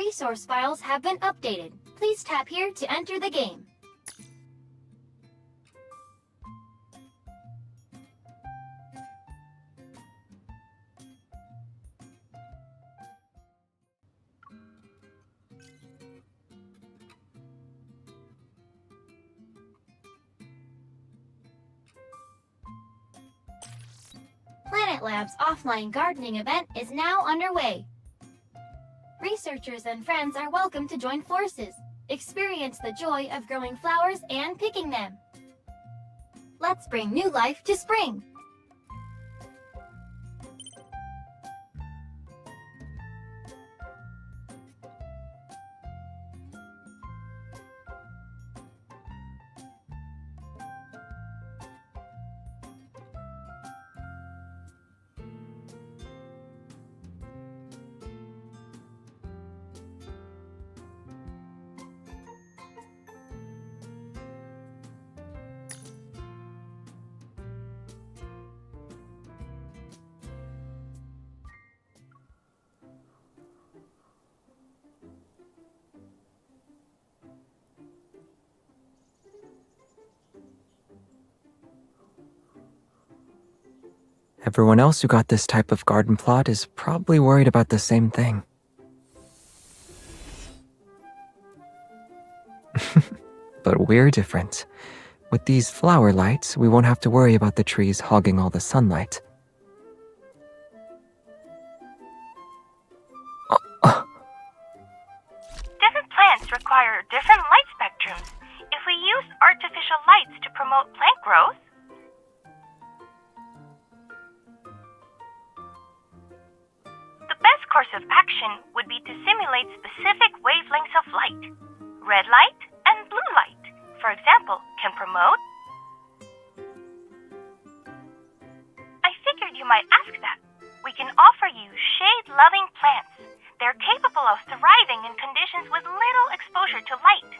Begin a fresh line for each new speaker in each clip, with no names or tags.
resource files have been updated. Please tap here to enter the game. Planet Lab's offline gardening event is now underway. Researchers and friends are welcome to join forces. Experience the joy of growing flowers and picking them. Let's bring new life to spring.
Everyone else who got this type of garden plot is probably worried about the same thing. But we're different. With these flower lights, we won't have to worry about the trees hogging all the sunlight.
Different plants require different light spectrums. If we use artificial lights to promote plant growth, the best course of action would be to simulate specific wavelengths of light. Red light and blue light, for example, can promote. I figured you might ask that. We can offer you shade-loving plants. They're capable of thriving in conditions with little exposure to light.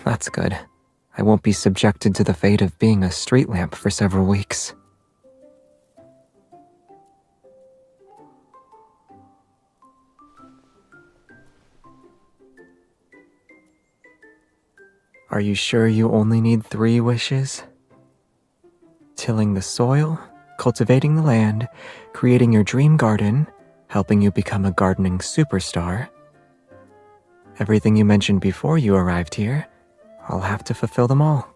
That's good. I won't be subjected to the fate of being a street lamp for several weeks. Are you sure you only need 3 wishes? Tilling the soil, cultivating the land, creating your dream garden, helping you become a gardening superstar. Everything you mentioned before you arrived here, I'll have to fulfill them all.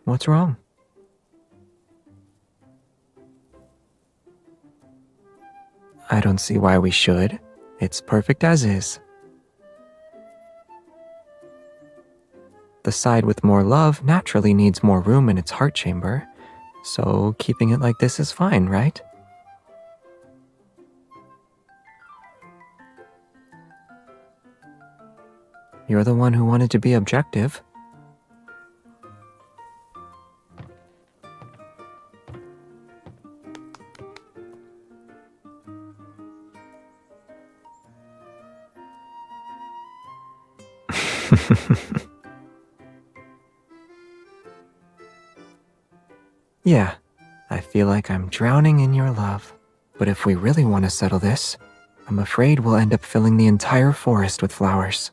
What's wrong? I don't see why we should. It's perfect as is. The side with more love naturally needs more room in its heart chamber, so keeping it like this is fine, right? You're the one who wanted to be objective. Yeah, I feel like I'm drowning in your love. But if we really want to settle this, I'm afraid we'll end up filling the entire forest with flowers.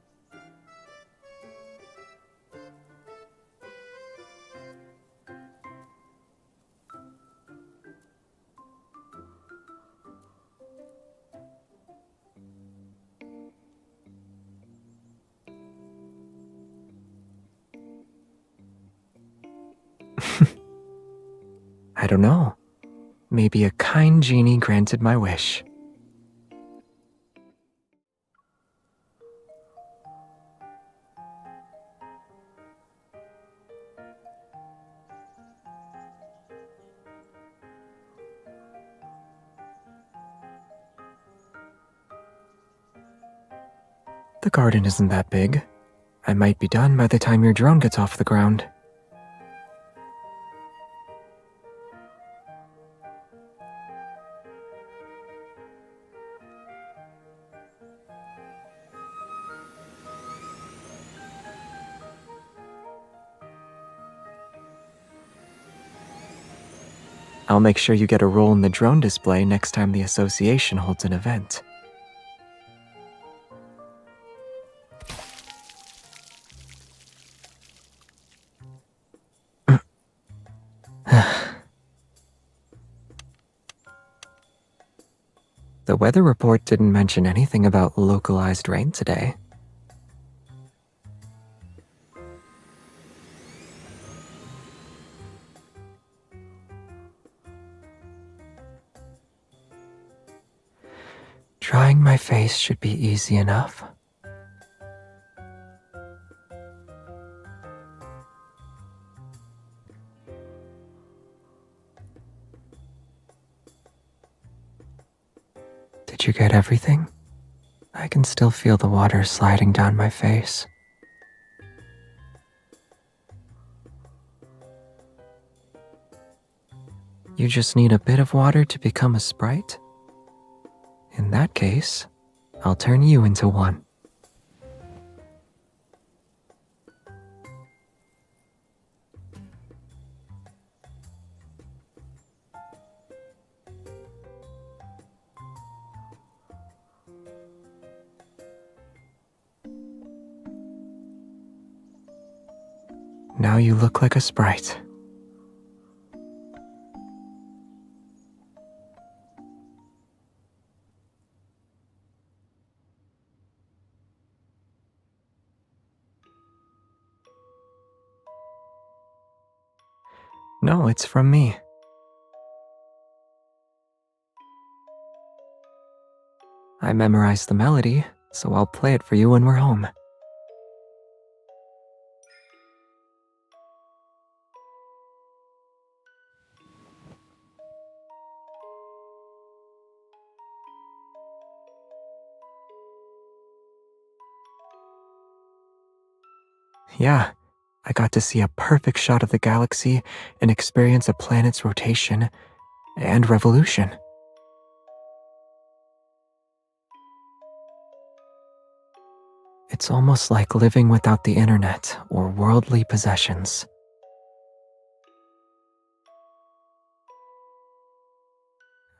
I don't know. Maybe a kind genie granted my wish. The garden isn't that big. I might be done by the time your drone gets off the ground. I'll make sure you get a role in the drone display next time the association holds an event. The weather report didn't mention anything about localized rain today. Drying my face should be easy enough. Did you get everything? I can still feel the water sliding down my face. You just need a bit of water to become a sprite? In that case, I'll turn you into one. Now you look like a sprite. No, it's from me. I memorized the melody, so I'll play it for you when we're home. Yeah, I got to see a perfect shot of the galaxy and experience a planet's rotation and revolution. It's almost like living without the internet or worldly possessions.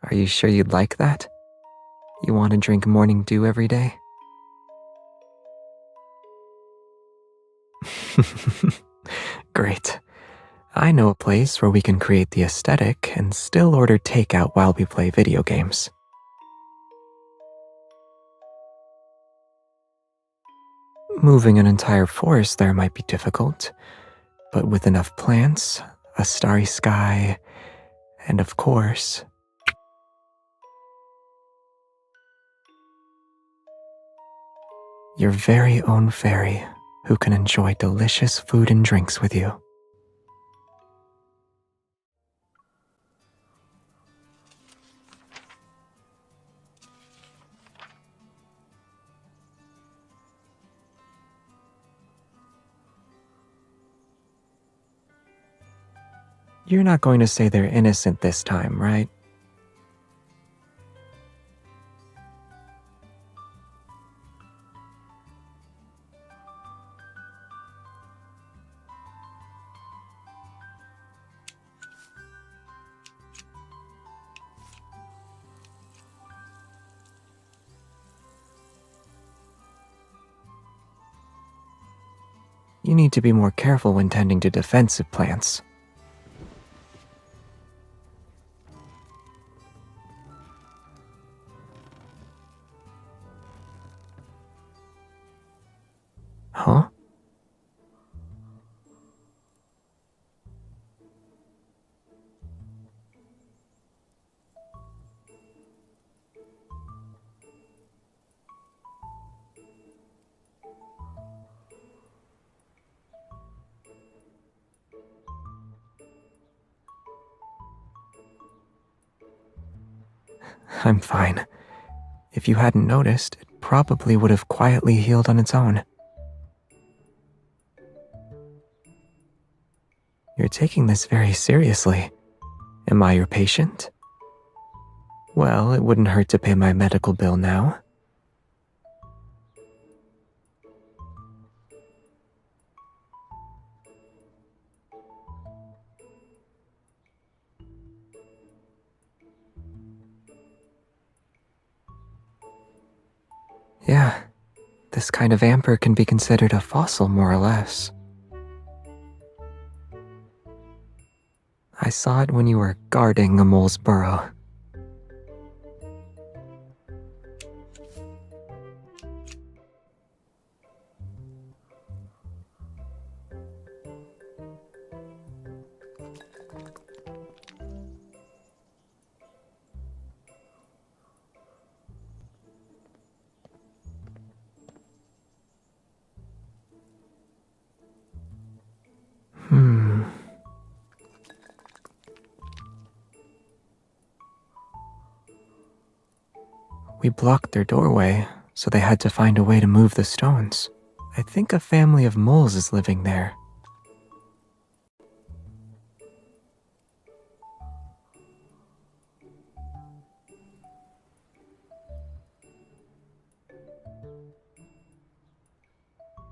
Are you sure you'd like that? You want to drink morning dew every day? Great. I know a place where we can create the aesthetic and still order takeout while we play video games. Moving an entire forest there might be difficult, but with enough plants, a starry sky, and of course, your very own fairy who can enjoy delicious food and drinks with you. You're not going to say they're innocent this time, right? You need to be more careful when tending to defensive plants. Huh? I'm fine. If you hadn't noticed, probably would have quietly healed on its own. You're taking this very seriously. Am I your patient? Well, it wouldn't hurt to pay my medical bill now. Yeah, this kind of amber can be considered a fossil, more or less. I saw it when you were guarding a mole's burrow. We blocked their doorway, so they had to find a way to move the stones. I think a family of moles is living there.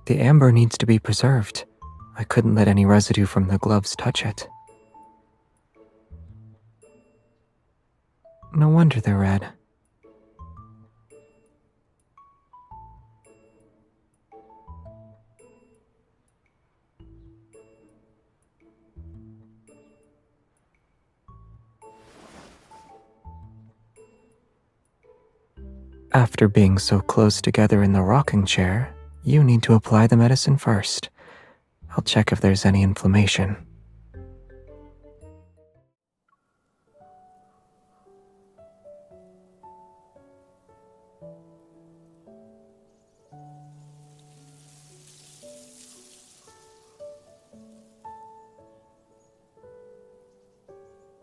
The amber needs to be preserved. I couldn't let any residue from the gloves touch it. No wonder they're red. After being so close together in the rocking chair, you need to apply the medicine first. I'll check if there's any inflammation.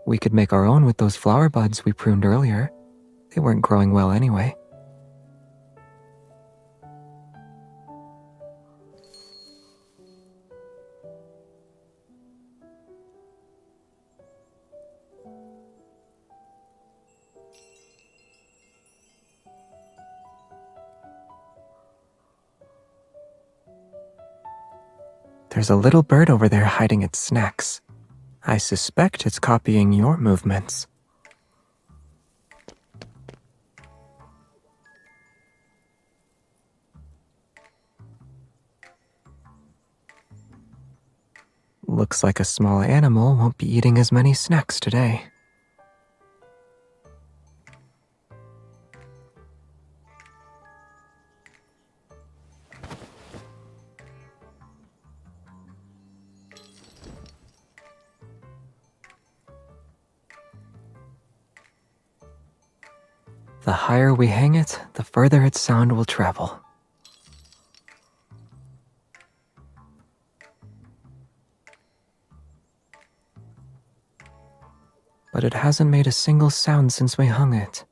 We could make our own with those flower buds we pruned earlier. They weren't growing well anyway. There's a little bird over there hiding its snacks. I suspect it's copying your movements. Looks like a small animal won't be eating as many snacks today. The higher we hang it, the further its sound will travel. But it hasn't made a single sound since we hung it.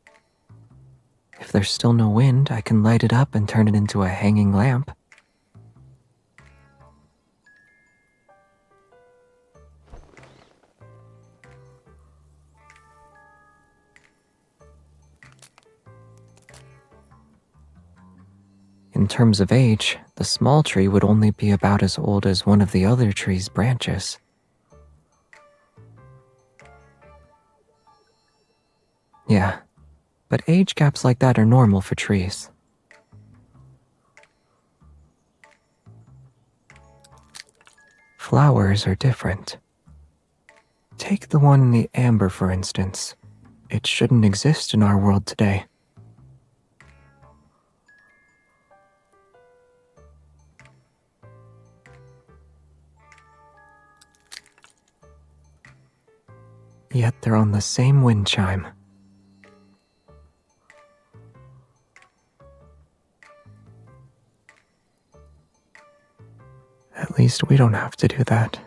If there's still no wind, I can light it up and turn it into a hanging lamp. In terms of age, the small tree would only be about as old as one of the other tree's branches. Yeah, but age gaps like that are normal for trees. Flowers are different. Take the one in the amber, for instance. It shouldn't exist in our world today. Yet they're on the same wind chime. At least we don't have to do that.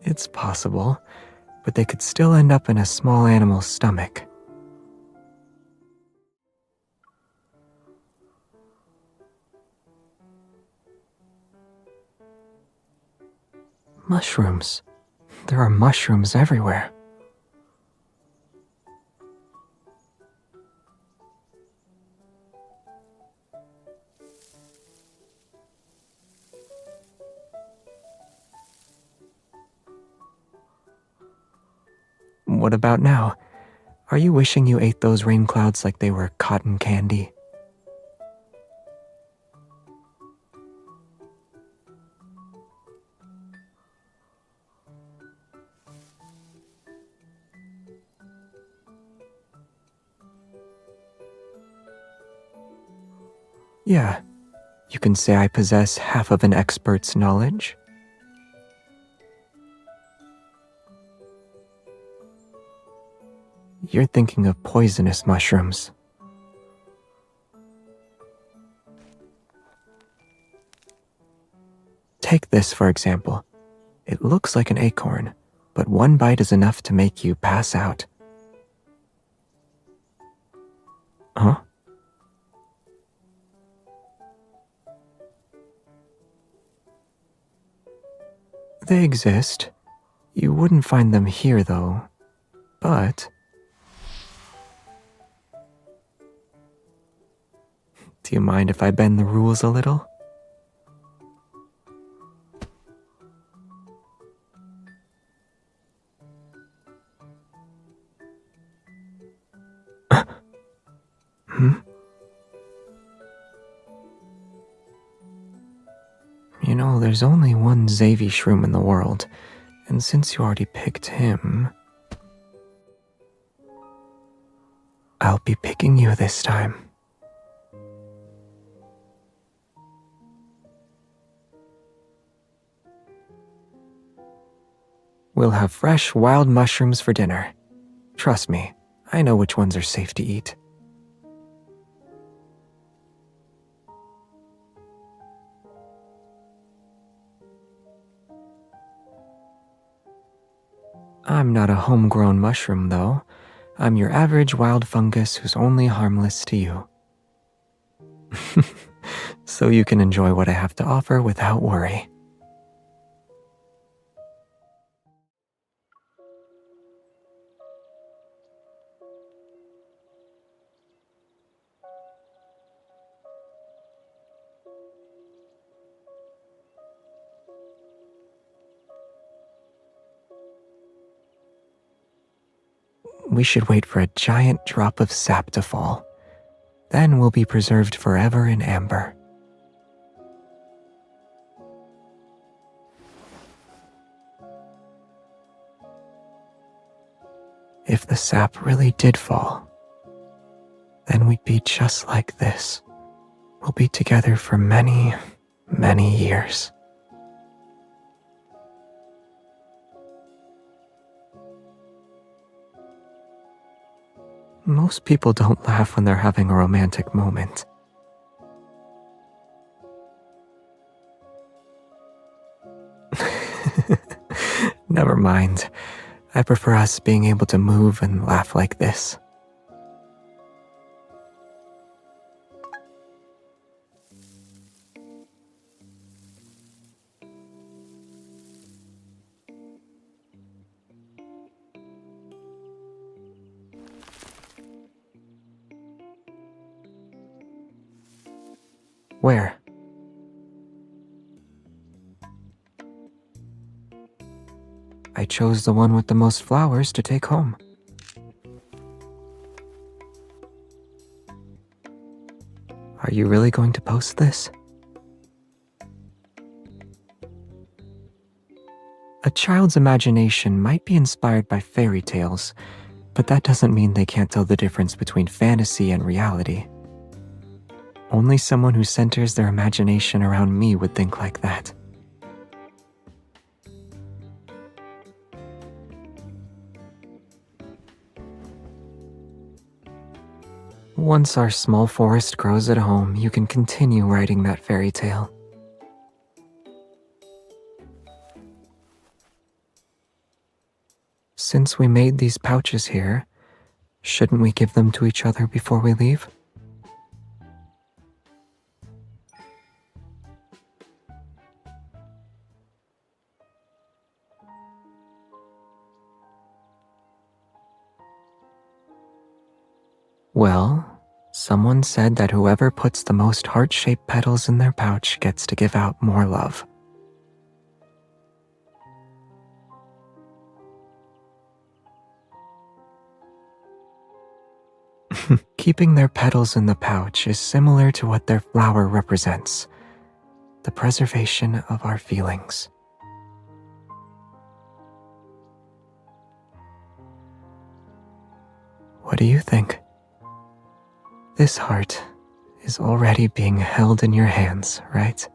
It's possible, but they could still end up in a small animal's stomach. Mushrooms. There are mushrooms everywhere. What about now? Are you wishing you ate those rain clouds like they were cotton candy? Yeah, you can say I possess half of an expert's knowledge. You're thinking of poisonous mushrooms. Take this, for example. It looks like an acorn, but one bite is enough to make you pass out. Huh? They exist. You wouldn't find them here, though. But do you mind if I bend the rules a little? You know, there's only one Xavier shroom in the world, and since you already picked him, I'll be picking you this time. We'll have fresh wild mushrooms for dinner. Trust me, I know which ones are safe to eat. I'm not a homegrown mushroom, though. I'm your average wild fungus who's only harmless to you. So you can enjoy what I have to offer without worry. We should wait for a giant drop of sap to fall. Then we'll be preserved forever in amber. If the sap really did fall, then we'd be just like this. We'll be together for many, many years. Most people don't laugh when they're having a romantic moment. Never mind. I prefer us being able to move and laugh like this. Where? I chose the one with the most flowers to take home. Are you really going to post this? A child's imagination might be inspired by fairy tales, but that doesn't mean they can't tell the difference between fantasy and reality. Only someone who centers their imagination around me would think like that. Once our small forest grows at home, you can continue writing that fairy tale. Since we made these pouches here, shouldn't we give them to each other before we leave? Well, someone said that whoever puts the most heart-shaped petals in their pouch gets to give out more love. Keeping their petals in the pouch is similar to what their flower represents, the preservation of our feelings. What do you think? This heart is already being held in your hands, right?